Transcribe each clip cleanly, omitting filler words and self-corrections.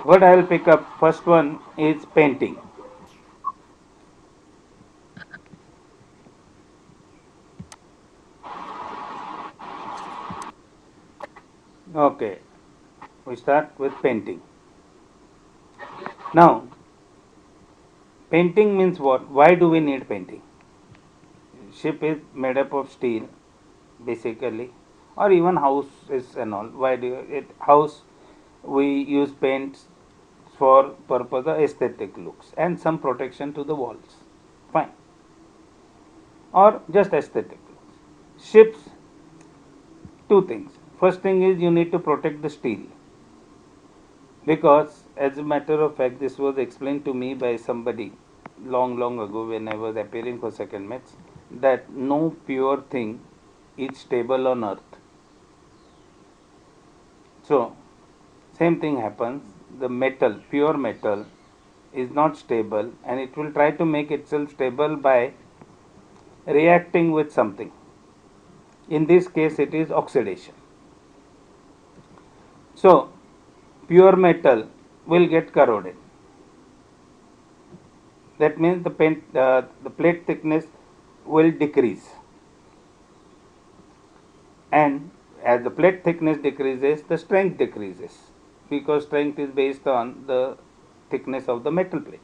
what I will pick up first one is painting. Okay, we start with painting. Now, painting means what? Why do we need painting? Ship is made up of steel, basically, or even houses and all. Why do it house? We use paints for purpose of aesthetic looks and some protection to the walls. Fine, or just aesthetic looks. Ships, two things. First thing is you need to protect the steel because, as a matter of fact, this was explained to me by somebody long ago when I was appearing for second match that no pure thing is stable on earth. So, same thing happens. The metal, pure metal, is not stable and it will try to make itself stable by reacting with something. In this case, it is oxidation. So, pure metal will get corroded. That means the plate thickness will decrease, and as the plate thickness decreases, the strength decreases because strength is based on the thickness of the metal plate.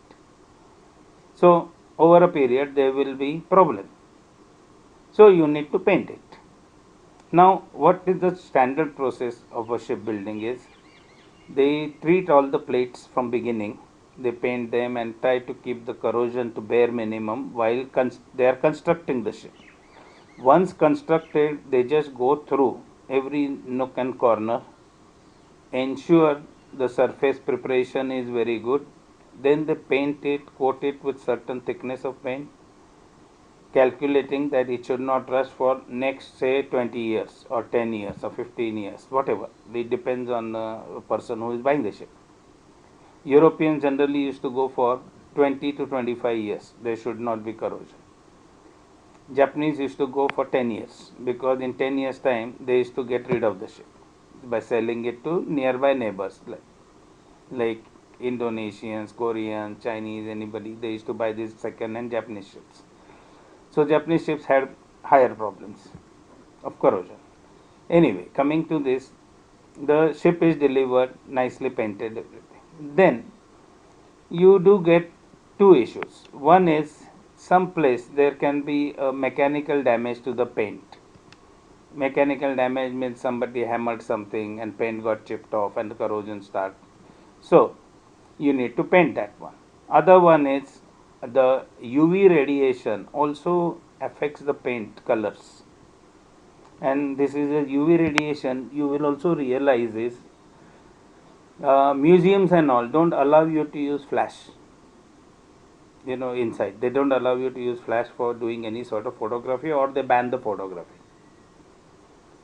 So, over a period, there will be problem. So, you need to paint it. Now, what is the standard process of a shipbuilding is they treat all the plates from beginning. They paint them and try to keep the corrosion to bare minimum while they are constructing the ship. Once constructed, they just go through every nook and corner, ensure the surface preparation is very good. Then they paint it, coat it with certain thickness of paint, calculating that it should not rust for next say 20 years or 10 years or 15 years, whatever. It depends on the person who is buying the ship. Europeans generally used to go for 20 to 25 years. There should not be corrosion. Japanese used to go for 10 years because in 10 years time they used to get rid of the ship by selling it to nearby neighbors like Indonesians, Koreans, Chinese, anybody. They used to buy these second hand Japanese ships. So Japanese ships had higher problems of corrosion. Anyway, coming to this, the ship is delivered, nicely painted, everything. Then you do get two issues. One is some place there can be a mechanical damage to the paint. Mechanical damage means somebody hammered something and paint got chipped off and the corrosion start. So you need to paint that one. Other one is the UV radiation also affects the paint colors. And this is a UV radiation. You will also realize is museums and all don't allow you to use flash. Inside they don't allow you to use flash for doing any sort of photography, or they ban the photography.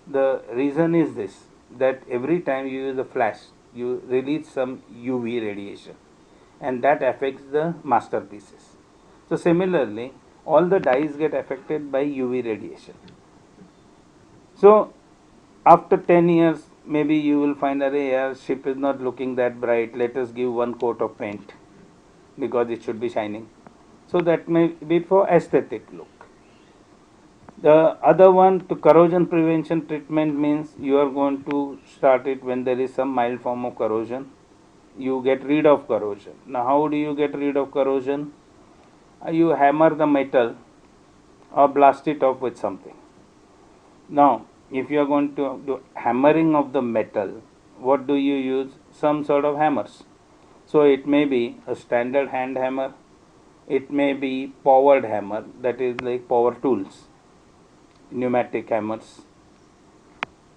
The reason is this, that every time you use a flash you release some UV radiation and that affects the masterpieces. So similarly all the dyes get affected by UV radiation. So after 10 years maybe you will find that our ship is not looking that bright, let us give one coat of paint because it should be shining. So that may be for aesthetic look. The other one, to corrosion prevention treatment, means you are going to start it when there is some mild form of corrosion. You get rid of corrosion. Now, how do you get rid of corrosion? You hammer the metal or blast it off with something. Now, if you are going to do hammering of the metal, what do you use? Some sort of hammers. So, it may be a standard hand hammer, it may be powered hammer, that is like power tools, pneumatic hammers.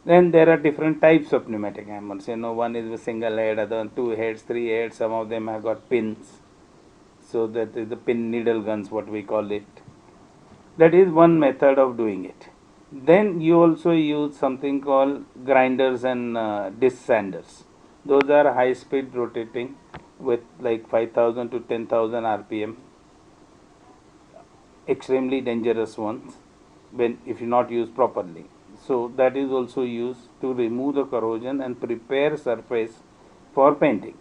Then there are different types of pneumatic hammers. One is a single head, other one two heads, three heads. Some of them have got pins. So that is the pin needle guns, what we call it. That is one method of doing it. Then you also use something called grinders and disc sanders. Those are high speed rotating with like 5000 to 10,000 RPM. Extremely dangerous ones when if not used properly. So that is also used to remove the corrosion and prepare surface for painting.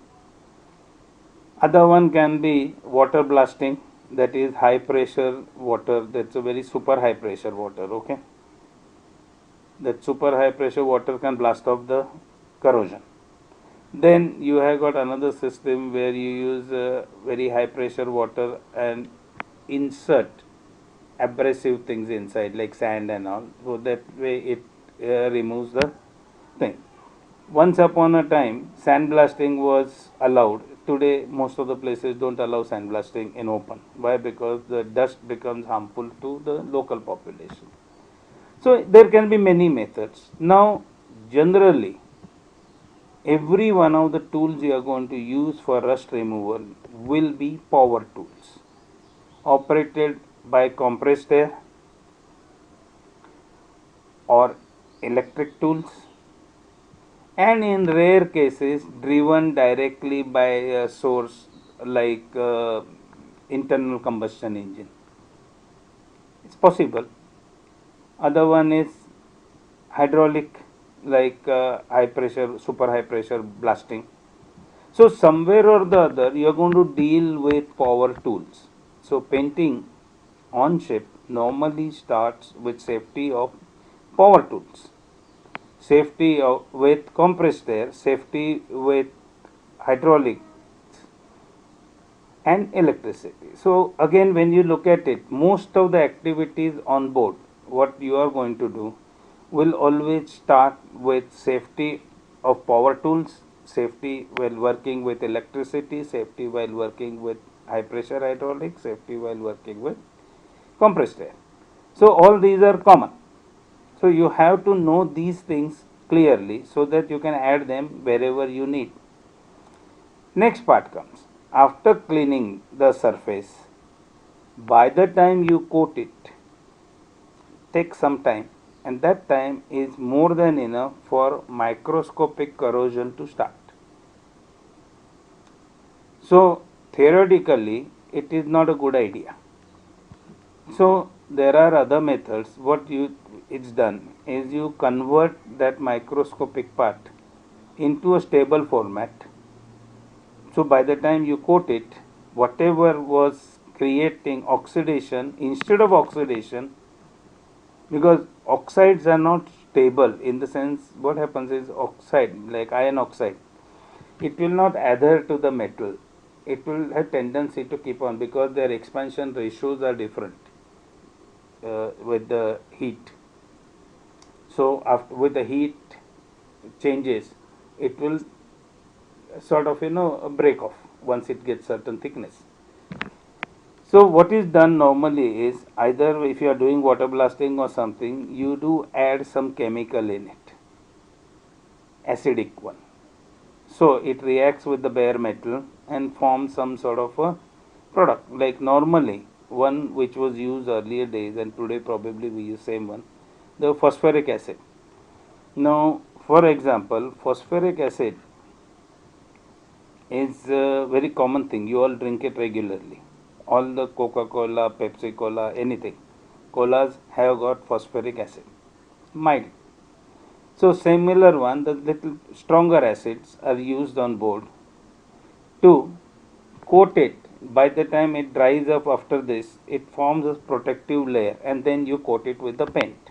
Other one can be water blasting, that is high pressure water, that's a very super high pressure water, okay. That super high pressure water can blast off the corrosion. Then you have got another system where you use very high pressure water and insert abrasive things inside like sand and all, so that way it removes the thing. Once upon a time sandblasting was allowed. Today most of the places don't allow sandblasting in open. Why? Because the dust becomes harmful to the local population. So there can be many methods. Now generally every one of the tools you are going to use for rust removal will be power tools operated by compressed air or electric tools, and in rare cases driven directly by a source like internal combustion engine. It's possible. Other one is hydraulic, like high pressure, super high pressure blasting. So somewhere or the other you are going to deal with power tools. So painting on ship normally starts with safety of power tools, safety with compressed air, safety with hydraulic and electricity. So again when you look at it, most of the activities on board, what you are going to do will always start with safety of power tools, safety while working with electricity, safety while working with high pressure hydraulic, safety while working with compressed air. So all these are common. So you have to know these things clearly so that you can add them wherever you need. Next part comes after cleaning the surface. By the time you coat it, take some time, and that time is more than enough for microscopic corrosion to start. So theoretically it is not a good idea. So there are other methods. What it's done is you convert that microscopic part into a stable format. So by the time you coat it, whatever was creating oxidation, instead of oxidation, because oxides are not stable, in the sense what happens is oxide like iron oxide, it will not adhere to the metal, it will have tendency to keep on because their expansion ratios are different with the heat. So after with the heat changes, it will sort of break off once it gets certain thickness. So what is done normally is either if you are doing water blasting or something, you do add some chemical in it, acidic one. So it reacts with the bare metal and forms some sort of a product. Like normally one which was used earlier days and today probably we use same one, the phosphoric acid. Now for example, phosphoric acid is a very common thing. You all drink it regularly. All the Coca-Cola, Pepsi-Cola, anything. Colas have got phosphoric acid. Mild. So similar one, the little stronger acids are used on board to coat it. By the time it dries up after this, it forms a protective layer and then you coat it with the paint.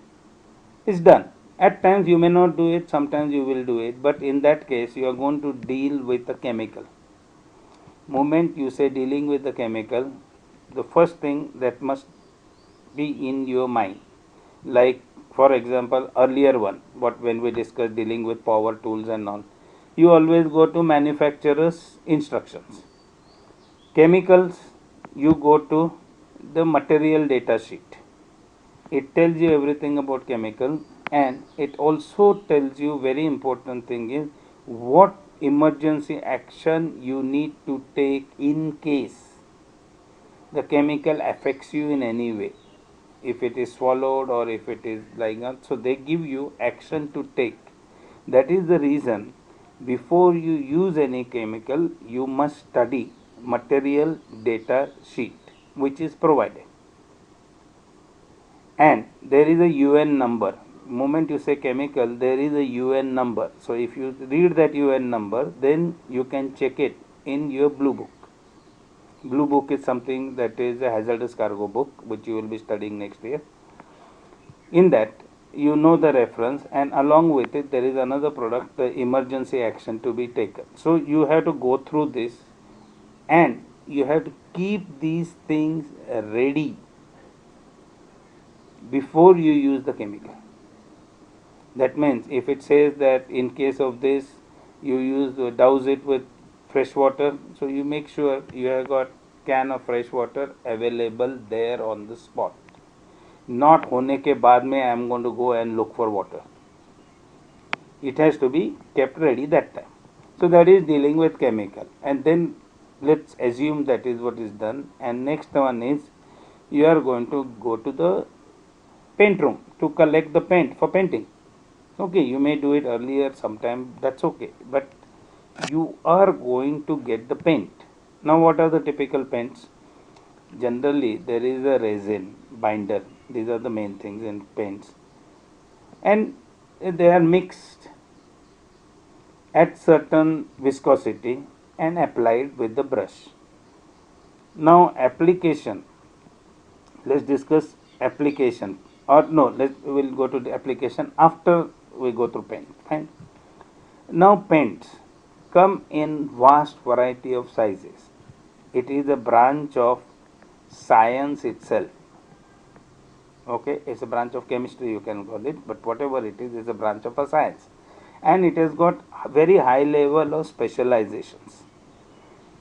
It's done. At times you may not do it, sometimes you will do it, but in that case you are going to deal with the chemical. Moment you say dealing with the chemical, the first thing that must be in your mind, like for example earlier one, what when we discussed dealing with power tools and all, you always go to manufacturer's instructions. Chemicals, you go to the material data sheet. It tells you everything about chemical, and it also tells you very important thing is what emergency action you need to take in case the chemical affects you in any way, if it is swallowed or if it is like that. So they give you action to take. That is the reason before you use any chemical you must study material data sheet which is provided, and there is a UN number. Moment you say chemical, there is a UN number. So if you read that UN number, then you can check it in your blue book. Blue book is something that is a hazardous cargo book which you will be studying next year. In that, you know the reference, and along with it there is another product, the emergency action to be taken. So you have to go through this, and you have to keep these things ready before you use the chemical. That means if it says that in case of this you use douse it with fresh water, so you make sure you have got can of fresh water available there on the spot. Not होने के बाद में I am going to go and look for water. It has to be kept ready that time. So that is dealing with chemical. And then let's assume that is what is done. And next one is you are going to go to the paint room to collect the paint for painting. Okay, you may do it earlier sometime, that's okay. But you are going to get the paint. Now what are the typical paints? Generally there is a resin, binder. These are the main things in paints. And they are mixed at certain viscosity and applied with the brush. Now application, let's discuss application, or no, we'll go to the application after we go through paint. Fine. Now paints come in vast variety of sizes. It is a branch of science itself. Okay, it's a branch of chemistry, you can call it, but whatever it is a branch of a science, and it has got very high level of specializations.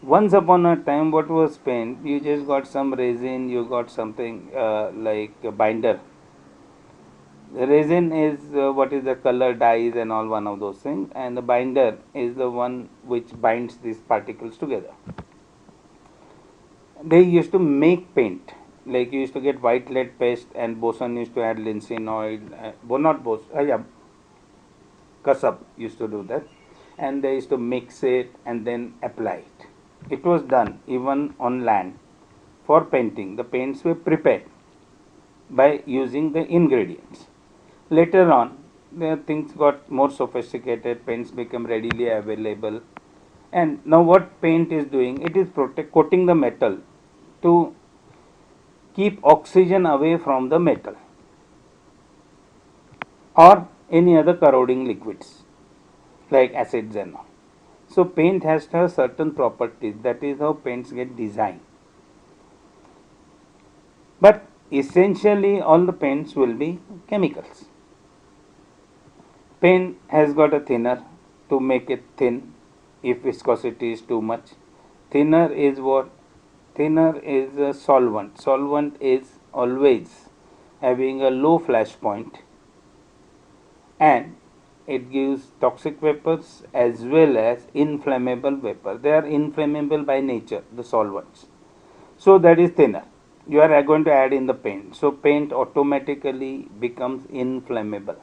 Once upon a time, what was paint? You just got some resin, you got something like a binder. The resin is what is the color, dyes and all, one of those things, and the binder is the one which binds these particles together. They used to make paint, like you used to get white lead paste, and boson used to add linseed oil, not boson, Kasab used to do that, and they used to mix it and then apply it. It was done even on land for painting. The paints were prepared by using the ingredients. Later on, the things got more sophisticated, paints become readily available, and now what paint is doing? It is coating the metal to keep oxygen away from the metal or any other corroding liquids like acids and all. So paint has to have certain properties. That is how paints get designed. But essentially all the paints will be chemicals. Paint has got a thinner to make it thin if viscosity is too much. Thinner is what? Thinner is a solvent. Solvent is always having a low flash point, and it gives toxic vapors as well as inflammable vapor. They are inflammable by nature, the solvents. So that is thinner. You are going to add in the paint. So paint automatically becomes inflammable.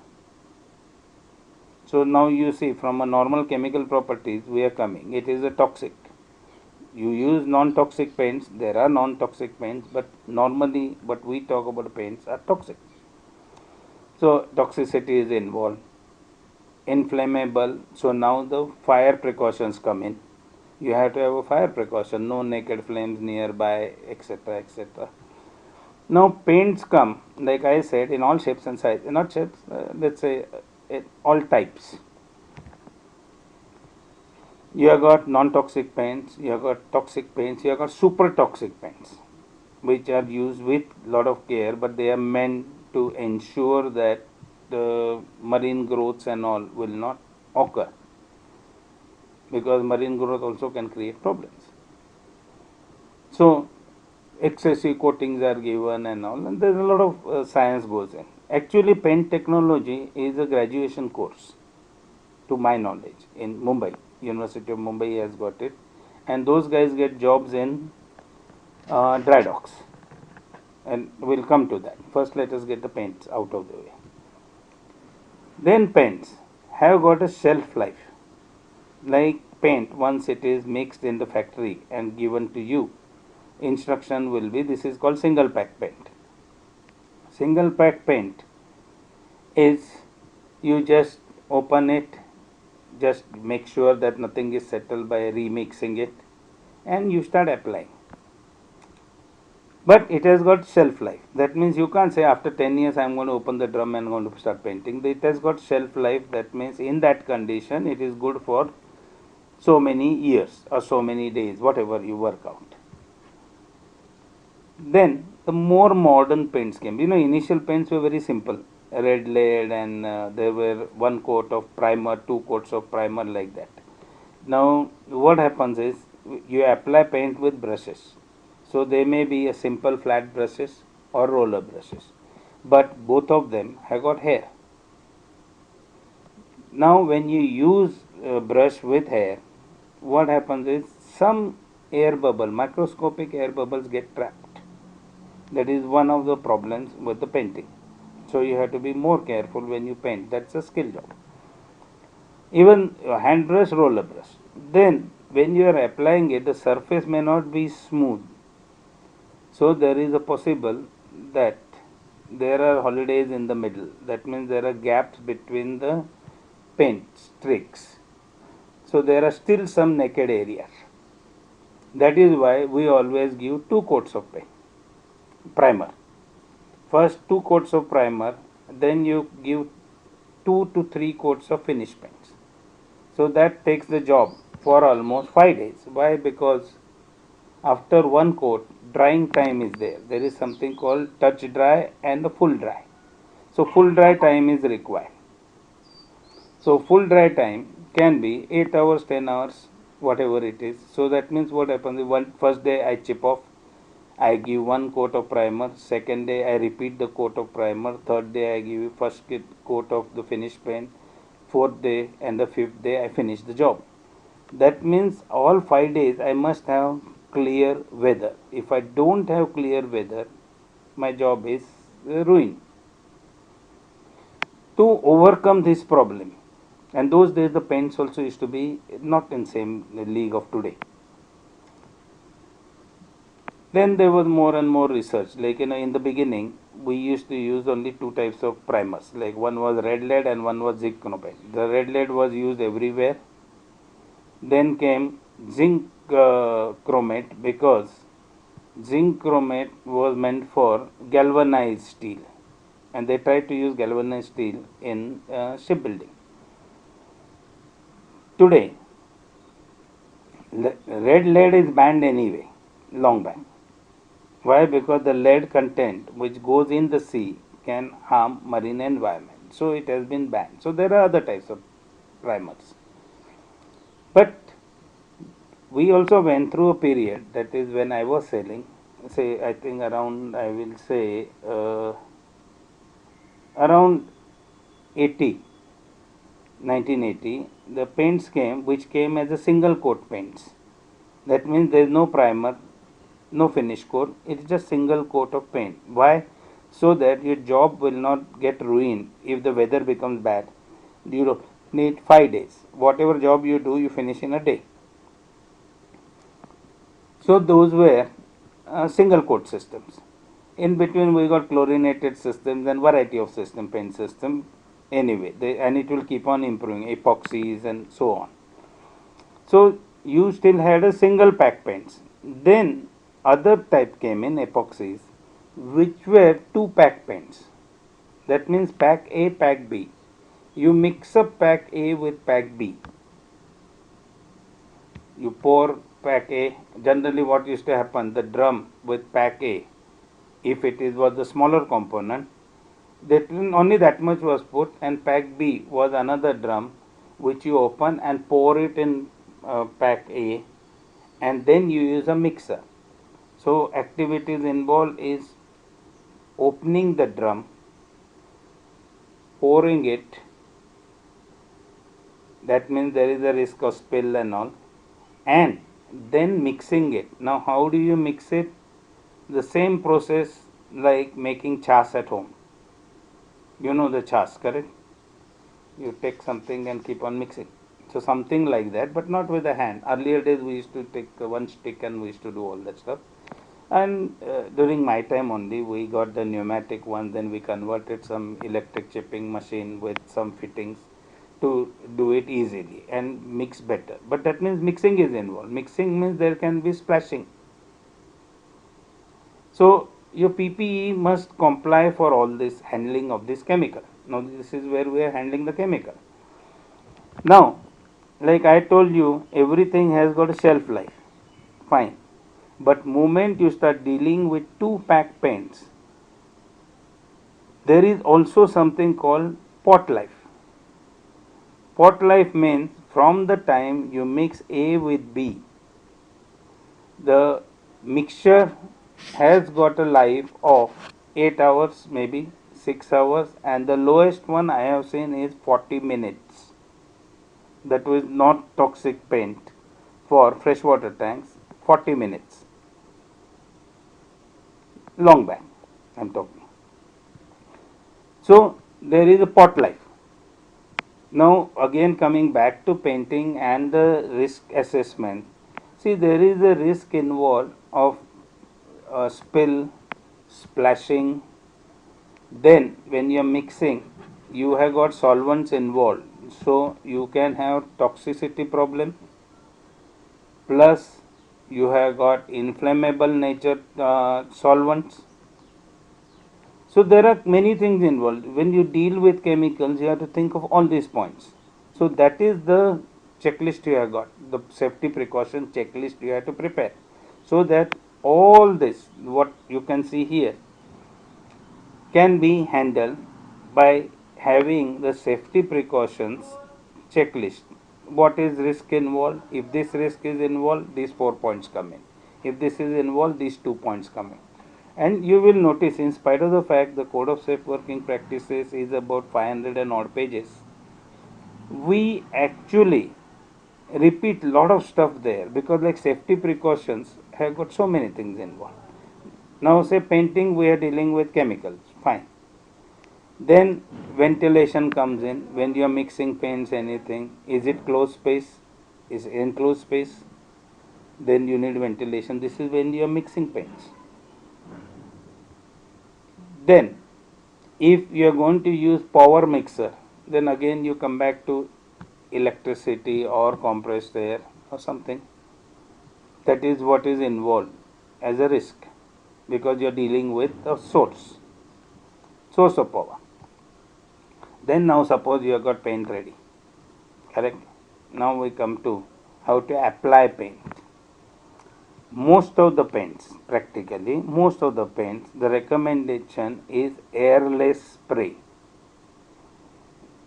So now you see, from a normal chemical properties we are coming. It is a toxic. You use non-toxic paints. There are non-toxic paints, but normally what we talk about paints are toxic. So toxicity is involved. Inflammable. So now the fire precautions come in. You have to have a fire precaution. No naked flames nearby, etc., etc. Now paints come, like I said, in all shapes and sizes. Not shapes. Let's say all types. You have got non-toxic paints, you have got toxic paints, you have got super toxic paints, which are used with lot of care, but they are meant to ensure that the marine growths and all will not occur, because marine growth also can create problems. So excessive coatings are given and all, and there is a lot of science goes in. Actually, paint technology is a graduation course, to my knowledge, in Mumbai. University of Mumbai has got it, and those guys get jobs in dry docks, and we'll come to that. First, let us get the paints out of the way. Then paints have got a shelf life. Like paint, once it is mixed in the factory and given to you, instruction will be, this is called single pack paint. Single pack paint is, you just open it, just make sure that nothing is settled by remixing it, and you start applying. But it has got shelf life. That means you can't say after 10 years I am going to open the drum and going to start painting. It has got shelf life. That means in that condition it is good for so many years or so many days, whatever you work out. Then the more modern paints came. Initial paints were very simple, red lead, and there were one coat of primer, two coats of primer, like that. Now what happens is you apply paint with brushes. So they may be a simple flat brushes or roller brushes, but both of them have got hair. Now when you use a brush with hair, what happens is some air bubble, microscopic air bubbles get trapped. That is one of the problems with the painting. So you have to be more careful when you paint. That's a skill job. Even hand brush, roller brush. Then when you are applying it, the surface may not be smooth. So there is a possible that there are holidays in the middle. That means there are gaps between the paint streaks. So there are still some naked areas. That is why we always give two coats of paint, primer. First two coats of primer, then you give 2 to 3 coats of finish paints. So that takes the job for almost 5 days. Why? Because after one coat, drying time is there. There is something called touch dry and the full dry. So full dry time is required. So full dry time can be 8 hours, 10 hours, whatever it is. So that means what happens is first day I chip off, I give one coat of primer, second day I repeat the coat of primer, third day I give first coat of the finish paint, fourth day and the fifth day I finish the job. That means all 5 days I must have clear weather. If I don't have clear weather, my job is ruined. To overcome this problem, and those days the paints also used to be not in same league of today. Then there was more and more research. Like in the beginning, we used to use only two types of primers. Like one was red lead and one was zinc chromate. The red lead was used everywhere. Then came zinc chromate, because zinc chromate was meant for galvanized steel, and they tried to use galvanized steel in shipbuilding. Today, red lead is banned anyway, long ban. Why? Because the lead content which goes in the sea can harm marine environment. So it has been banned. So there are other types of primers. But we also went through a period, that is when I was selling, say I think around, I will say around 80, 1980, the paints came which came as a single coat paints. That means there is no primer, no finish coat, it is just single coat of paint. Why? So that your job will not get ruined if the weather becomes bad. You need 5 days. Whatever job you do, you finish in a day. So those were single coat systems. In between we got chlorinated systems and variety of system, paint system. Anyway, and it will keep on improving, epoxies and so on. So you still had a single pack paints. Then other type came in, epoxies, which were two pack paints. That means pack A, pack B. You mix up pack A with pack B. You pour pack A. Generally what used to happen, the drum with pack A, if it was the smaller component, that only that much was put, and pack B was another drum which you open and pour it in pack A, and then you use a mixer. So activities involved is opening the drum, pouring it, that means there is a risk of spill and all, and then mixing it. Now how do you mix it? The same process like making chas at home. You know the chas, correct? You take something and keep on mixing. So something like that, but not with the hand. Earlier days we used to take one stick and we used to do all that stuff. And during my time only, we got the pneumatic one. Then we converted some electric chipping machine with some fittings to do it easily and mix better. But that means mixing is involved. Mixing means there can be splashing. So your PPE must comply for all this handling of this chemical. Now this is where we are handling the chemical. Now, like I told you, everything has got a shelf life. Fine. But moment you start dealing with two pack paints, there is also something called pot life. Pot life means from the time you mix A with B, the mixture has got a life of 8 hours, maybe 6 hours, and the lowest one I have seen is 40 minutes. That was not toxic paint for freshwater tanks, 40 minutes. Long back, I'm talking. So there is a pot life. Now again coming back to painting and the risk assessment. See, there is a risk involved of spill, splashing. Then when you are mixing, you have got solvents involved, so you can have toxicity problem. Plus, you have got inflammable nature solvents. So there are many things involved. When you deal with chemicals, you have to think of all these points. So that is the checklist you have got, the safety precaution checklist you have to prepare. So that all this, what you can see here, can be handled by having the safety precautions checklist. What is risk involved? If this risk is involved, these 4 points come in. If this is involved, these 2 points come in. And you will notice, in spite of the fact the Code of Safe Working Practices is about 500 and odd pages, we actually repeat lot of stuff there because like safety precautions have got so many things involved. Now say painting, we are dealing with chemicals, fine. Then ventilation comes in when you are mixing paints, anything. Is it closed space? Is enclosed space? Then you need ventilation. This is when you are mixing paints. Then if you are going to use power mixer, then again you come back to electricity or compressed air or something. That is what is involved as a risk because you are dealing with a source of power. Then now suppose you have got paint ready, correct? Now we come to how to apply paint. Most of the paints, practically most of the paints, the recommendation is airless spray.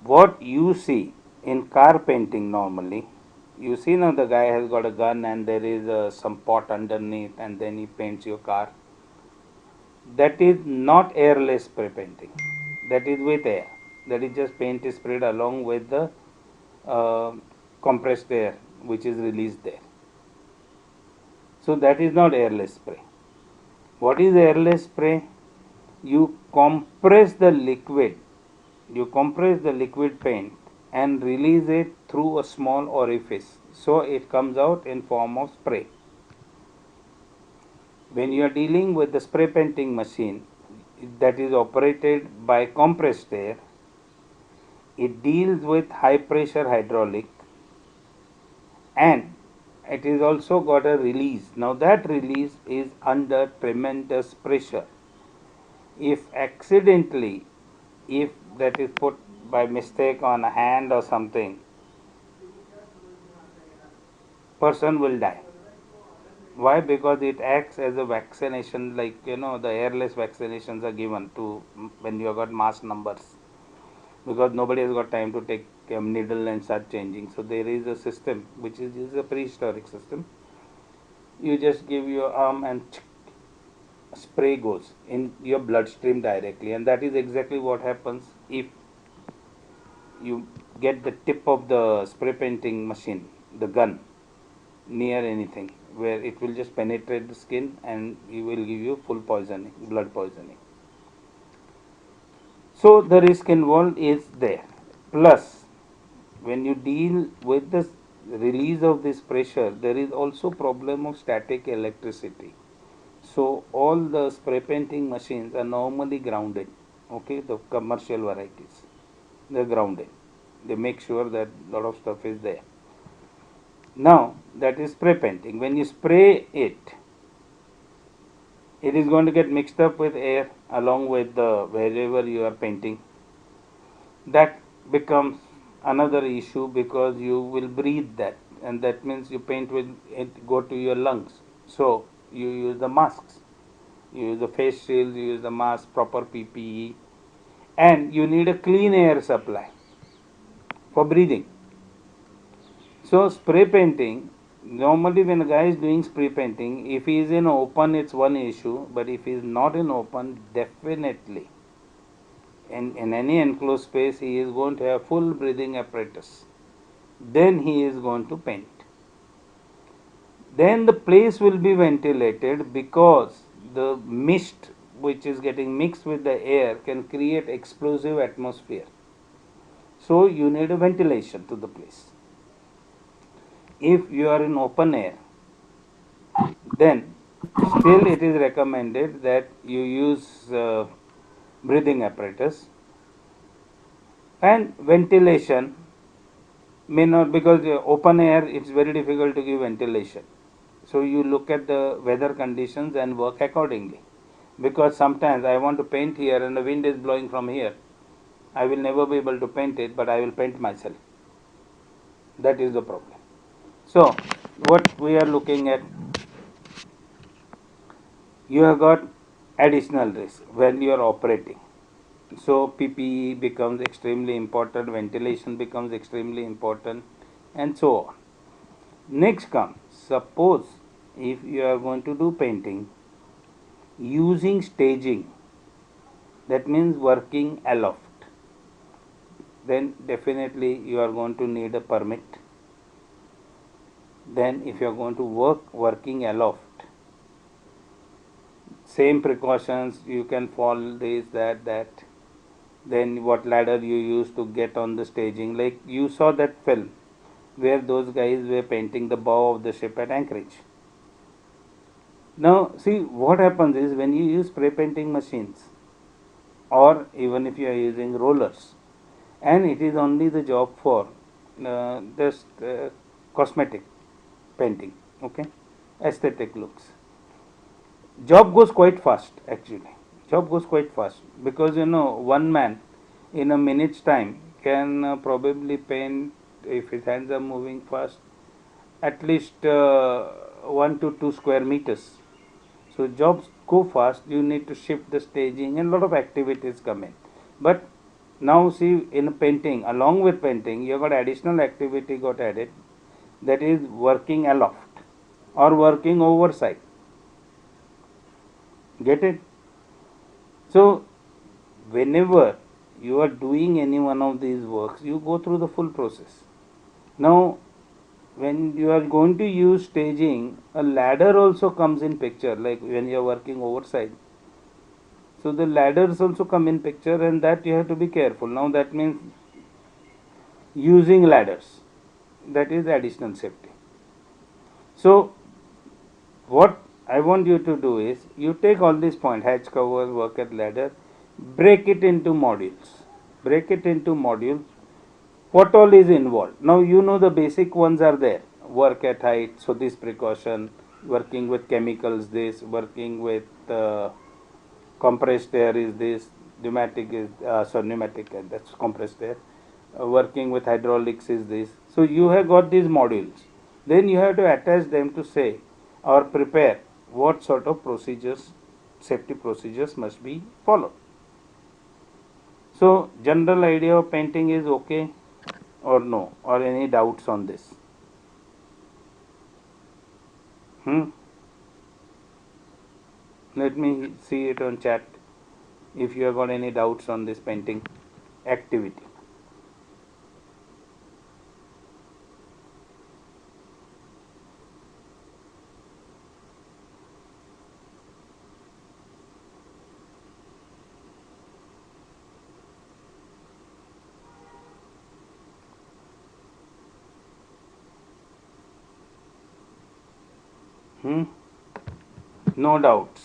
What you see in car painting normally, you see now the guy has got a gun and there is some pot underneath and then he paints your car. That is not airless spray painting. That is with air. That is just paint is sprayed along with the compressed air which is released there. So that is not airless spray. What is airless spray? You compress the liquid paint and release it through a small orifice, so it comes out in form of spray. When you are dealing with the spray painting machine that is operated by compressed air, it deals with high pressure hydraulic and it is also got a release. Now that release is under tremendous pressure. If accidentally, if that is put by mistake on a hand or something, person will die. Why? Because it acts as a vaccination, like the airless vaccinations are given to when you have got mass numbers, because nobody has got time to take a needle and start changing. So there is a system which is a prehistoric system. You just give your arm and spray goes in your bloodstream directly, and that is exactly what happens if you get the tip of the spray painting machine, the gun, near anything where it will just penetrate the skin and it will give you full poisoning, blood poisoning. So the risk involved is there. Plus, when you deal with the release of this pressure, there is also problem of static electricity. So all the spray painting machines are normally grounded. Okay, the commercial varieties, they're grounded. They make sure that a lot of stuff is there. Now that is spray painting. When you spray it, it is going to get mixed up with air along with the wherever you are painting. That becomes another issue because you will breathe that, and that means your paint will go to your lungs. So you use the masks, you use the face shields, you use the mask, proper PPE, and you need a clean air supply for breathing. So spray painting, normally when a guy is doing spray painting, if he is in open, it's one issue, but if he is not in open, definitely in any enclosed space, he is going to have full breathing apparatus. Then he is going to paint. Then the place will be ventilated because the mist which is getting mixed with the air can create explosive atmosphere. So you need a ventilation to the place. If you are in open air, then still it is recommended that you use breathing apparatus, and ventilation may not, because open air it's very difficult to give ventilation. So you look at the weather conditions and work accordingly, because sometimes I want to paint here and the wind is blowing from here. I will never be able to paint it, but I will paint myself. That is the problem. So what we are looking at, you have got additional risk when you are operating. So PPE becomes extremely important, ventilation becomes extremely important, and so on. Next comes, suppose if you are going to do painting using staging, that means working aloft, then definitely you are going to need a permit. Then if you are going to working aloft, same precautions, you can fall this, that. Then what ladder you use to get on the staging, like you saw that film where those guys were painting the bow of the ship at Anchorage. Now see what happens is, when you use spray painting machines, or even if you are using rollers, and it is only the job for just cosmetic painting, okay, aesthetic looks, job goes quite fast actually. Job goes quite fast because one man in a minute's time can probably paint, if his hands are moving fast, at least 1 to 2 square meters. So jobs go fast, you need to shift the staging and a lot of activities come in. But now see, in painting, along with painting, you have got additional activity got added, that is working aloft or working overside. Get it? So whenever you are doing any one of these works, you go through the full process. Now when you are going to use staging, a ladder also comes in picture, like when you are working overside. So the ladders also come in picture, and that you have to be careful. Now that means using ladders, that is additional safety. So what I want you to do is, you take all these points, hatch covers, work at ladder, break it into modules. Break it into modules. What all is involved? Now you know the basic ones are there. Work at height, so this precaution, working with chemicals this, working with compressed air is this, pneumatic is, pneumatic, that's compressed air. Working with hydraulics is this. So you have got these modules. Then you have to attach them to say or prepare what sort of procedures, safety procedures must be followed. So general idea of painting is okay or no, or any doubts on this? Let me see it on chat if you have got any doubts on this painting activity. No doubts.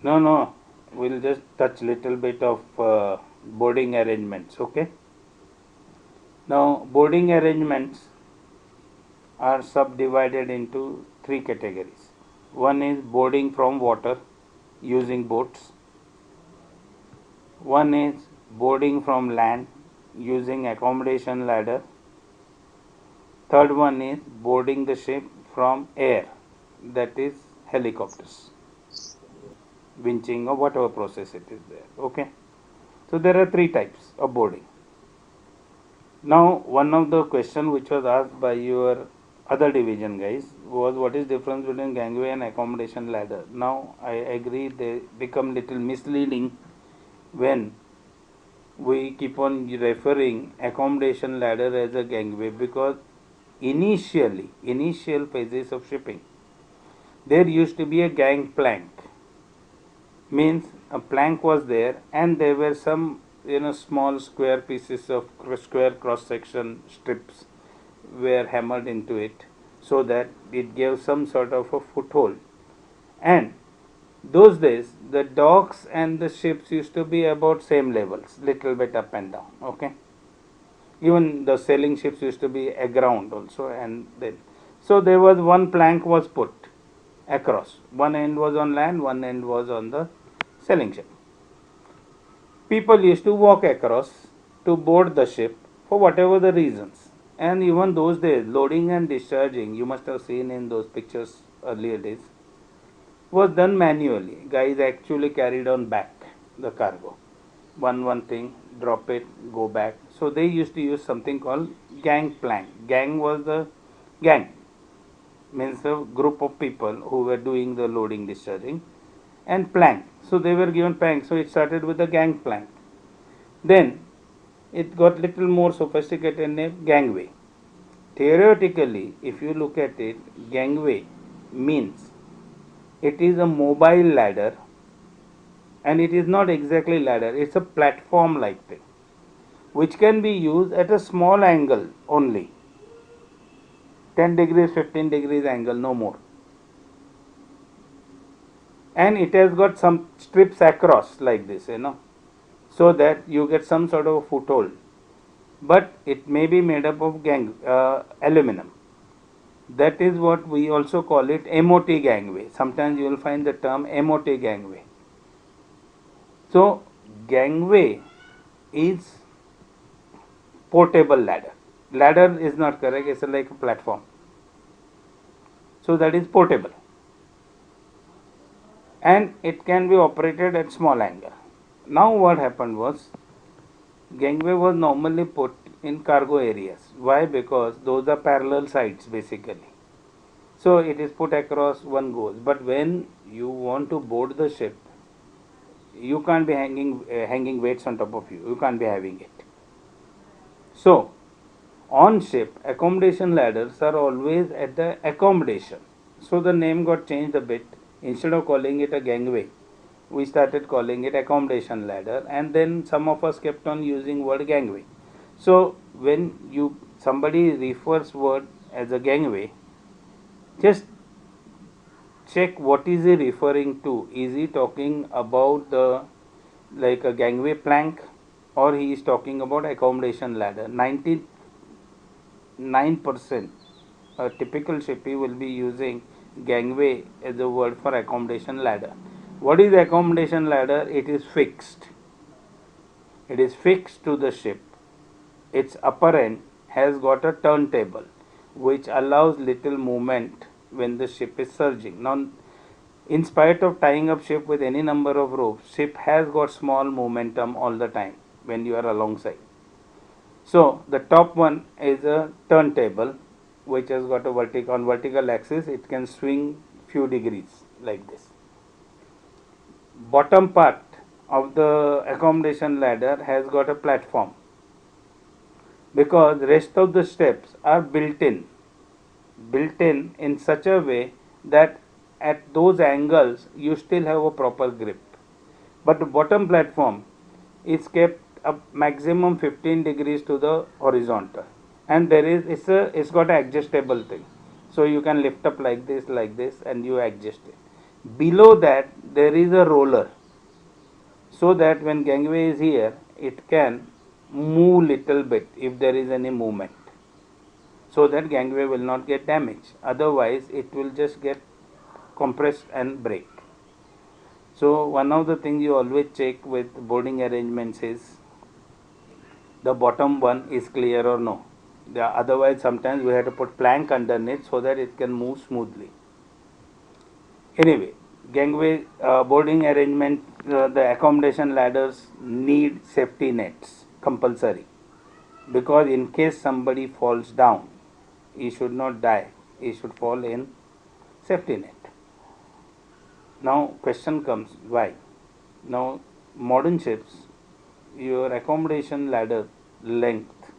No, we'll just touch little bit of boarding arrangements, okay? Now boarding arrangements are subdivided into three categories. One is boarding from water using boats. One is boarding from land using accommodation ladder. Third one is boarding the ship from air, that is helicopters, winching or whatever process it is there. Okay. So there are three types of boarding. Now, one of the question which was asked by your other division guys was what is difference between gangway and accommodation ladder. Now, I agree they become little misleading when we keep on referring accommodation ladder as a gangway, because initial phases of shipping, there used to be a gangplank. Means a plank was there and there were some small square pieces of square cross section strips were hammered into it so that it gave some sort of a foothold. And those days the docks and the ships used to be about same levels, little bit up and down. Okay. Even the sailing ships used to be aground also, and then so there was one plank was put across. One end was on land, one end was on the sailing ship. People used to walk across to board the ship for whatever the reasons. And even those days, loading and discharging, you must have seen in those pictures earlier days, was done manually. Guys actually carried on back the cargo. One thing, drop it, go back. So they used to use something called gangplank. Gang was the gang, means a group of people who were doing the loading discharging, and plank. So they were given plank. So it started with the gangplank. Then it got little more sophisticated name gangway. Theoretically, if you look at it, gangway means it is a mobile ladder, and it is not exactly ladder, it's a platform like thing which can be used at a small angle only, 10 degrees 15 degrees angle, no more, and it has got some strips across like this, so that you get some sort of a foothold, but it may be made up of aluminum. That is what we also call it MOT gangway. Sometimes you will find the term MOT gangway. So gangway is portable ladder. Ladder is not correct, it's like a platform. So that is portable, and it can be operated at small angle. Now what happened was, gangway was normally put in cargo areas. Why? Because those are parallel sides basically. So it is put across, one goes. But when you want to board the ship, you can't be hanging weights on top of you. You can't be having it. So on ship, accommodation ladders are always at the accommodation. So the name got changed a bit. Instead of calling it a gangway, we started calling it accommodation ladder, and then some of us kept on using word gangway. So when somebody refers word as a gangway, just check what is he referring to. Is he talking about the like a gangway plank, or he is talking about accommodation ladder? 99% a typical shippy will be using gangway as a word for accommodation ladder. What is accommodation ladder? It is fixed. It is fixed to the ship. Its upper end has got a turntable which allows little movement when the ship is surging. Now, in spite of tying up ship with any number of ropes, ship has got small momentum all the time when you are alongside. So the top one is a turntable which has got a vertical axis. It can swing few degrees like this. Bottom part of the accommodation ladder has got a platform, because rest of the steps are built in such a way that at those angles you still have a proper grip. But the bottom platform is kept up maximum 15 degrees to the horizontal, and it's got an adjustable thing, so you can lift up like this and you adjust it. Below that there is a roller, so that when gangway is here, it can move little bit if there is any movement, so that gangway will not get damaged. Otherwise it will just get compress and break. So one of the things you always check with boarding arrangements is the bottom one is clear or no. Otherwise sometimes we have to put plank underneath so that it can move smoothly. Anyway, gangway boarding arrangement, the accommodation ladders need safety nets compulsory, because in case somebody falls down, he should not die, he should fall in safety net. Now question comes, why? Now modern ships, your accommodation ladder length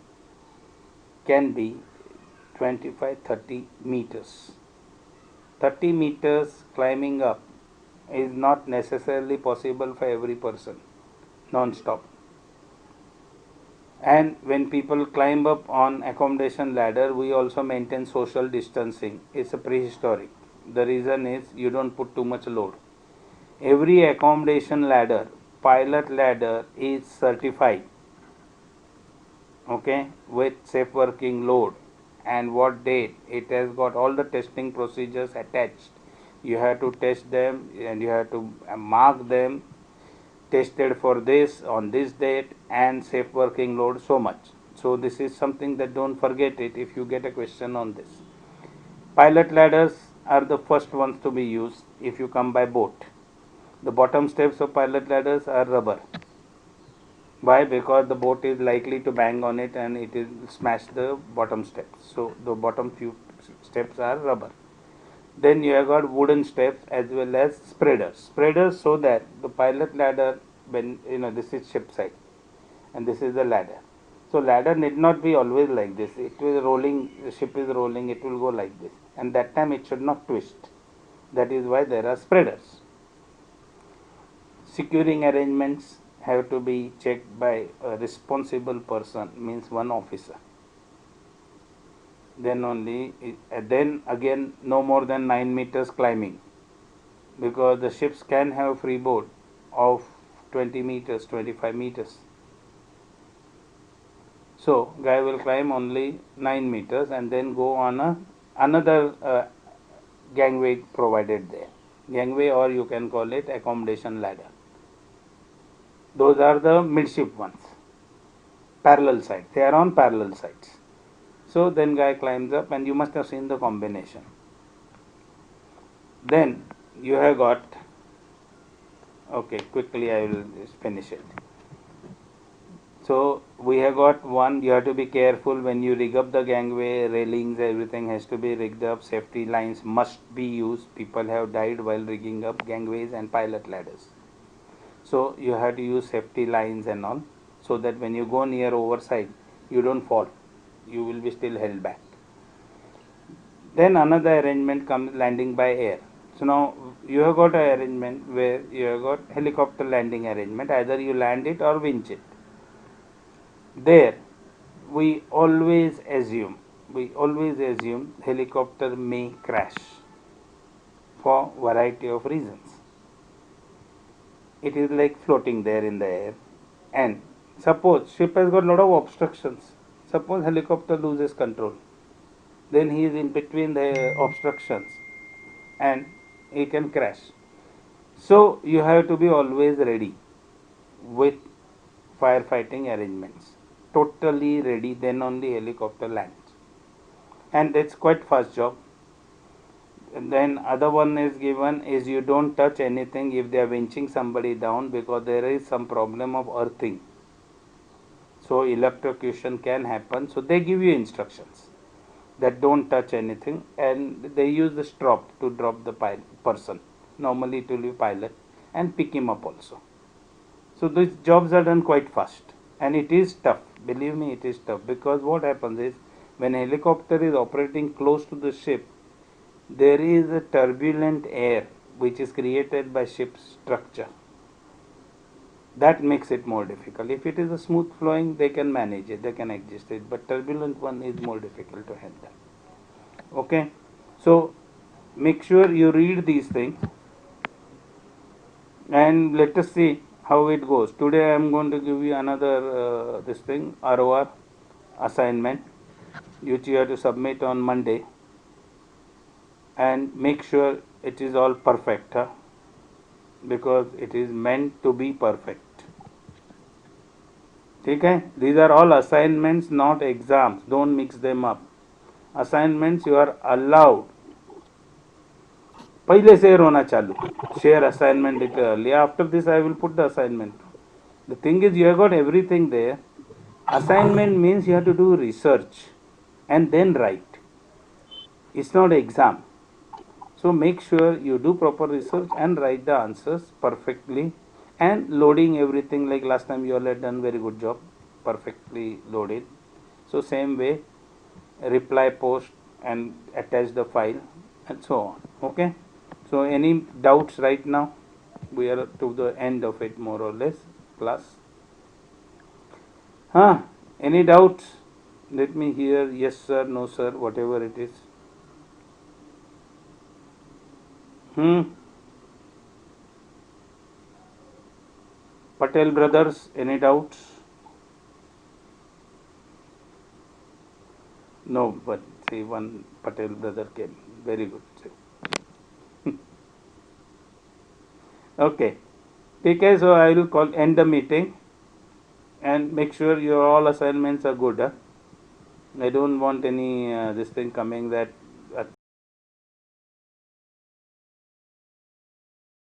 can be 25-30 meters. 30 meters climbing up is not necessarily possible for every person non-stop. And when people climb up on accommodation ladder, we also maintain social distancing. It's a prehistoric. The reason is you don't put too much load. Every accommodation ladder, pilot ladder, is certified, okay, with safe working load and what date. It has got all the testing procedures attached. You have to test them and you have to mark them, tested for this on this date and safe working load so much. So this is something that don't forget it if you get a question on this. Pilot ladders are the first ones to be used if you come by boat. The bottom steps of pilot ladders are rubber. Why? Because the boat is likely to bang on it and it will smash the bottom steps. So the bottom few steps are rubber. Then you have got wooden steps as well as spreaders. Spreaders so that the pilot ladder, when this is ship side and this is the ladder. So ladder need not be always like this. It will rolling, the ship is rolling, it will go like this. And that time it should not twist. That is why there are spreaders. Securing arrangements have to be checked by a responsible person, means one officer. Then only, then again no more than 9 meters climbing, because the ships can have freeboard of 20 meters, 25 meters. So guy will climb only 9 meters and then go on another gangway provided there. Gangway, or you can call it accommodation ladder. Those are the midship ones, parallel sides. They are on parallel sides. So then guy climbs up and you must have seen the combination. Then you have got, okay, quickly I will just finish it. So we have got one, you have to be careful when you rig up the gangway, railings, everything has to be rigged up, safety lines must be used. People have died while rigging up gangways and pilot ladders. So you have to use safety lines and all, so that when you go near overside, you don't fall. You will be still held back. Then another arrangement comes, landing by air. So now you have got an arrangement where you have got helicopter landing arrangement. Either you land it or winch it. There we always assume helicopter may crash for variety of reasons. It is like floating there in the air, and suppose ship has got a lot of obstructions. Suppose helicopter loses control, then he is in between the obstructions and he can crash. So you have to be always ready with firefighting arrangements, totally ready, then only helicopter lands, and that's quite fast job. And then other one is given is you don't touch anything if they are winching somebody down, because there is some problem of earthing, so electrocution can happen. So they give you instructions that don't touch anything, and they use the strop to drop the person. Normally it will be pilot, and pick him up also. So these jobs are done quite fast, and it is tough. Believe me, it is tough, because what happens is when a helicopter is operating close to the ship, there is a turbulent air which is created by ship's structure. That makes it more difficult. If it is a smooth flowing, they can manage it, they can adjust it, but turbulent one is more difficult to handle. Okay, so make sure you read these things and let us see how it goes. Today I am going to give you another this thing, ROR assignment, which you have to submit on Monday, and make sure it is all perfect, huh? Because it is meant to be perfect. ठीक है, these are all assignments, not exams. Don't mix them up. Assignments you are allowed. पहले share होना चालू. Share assignment little early. After this, I will put the assignment. The thing is, you have got everything there. Assignment means you have to do research and then write. It's not exam. So make sure you do proper research and write the answers perfectly, and loading everything like last time you all had done very good job, perfectly loaded. So same way, reply post and attach the file and so on. Okay. So any doubts right now? We are to the end of it more or less, class. Any doubts? Let me hear yes sir, no sir, whatever it is. Patel brothers, any doubts? No, but see, one Patel brother came. Very good. Okay. Okay, so I will end the meeting and make sure your all assignments are good. Huh? I don't want any this thing coming that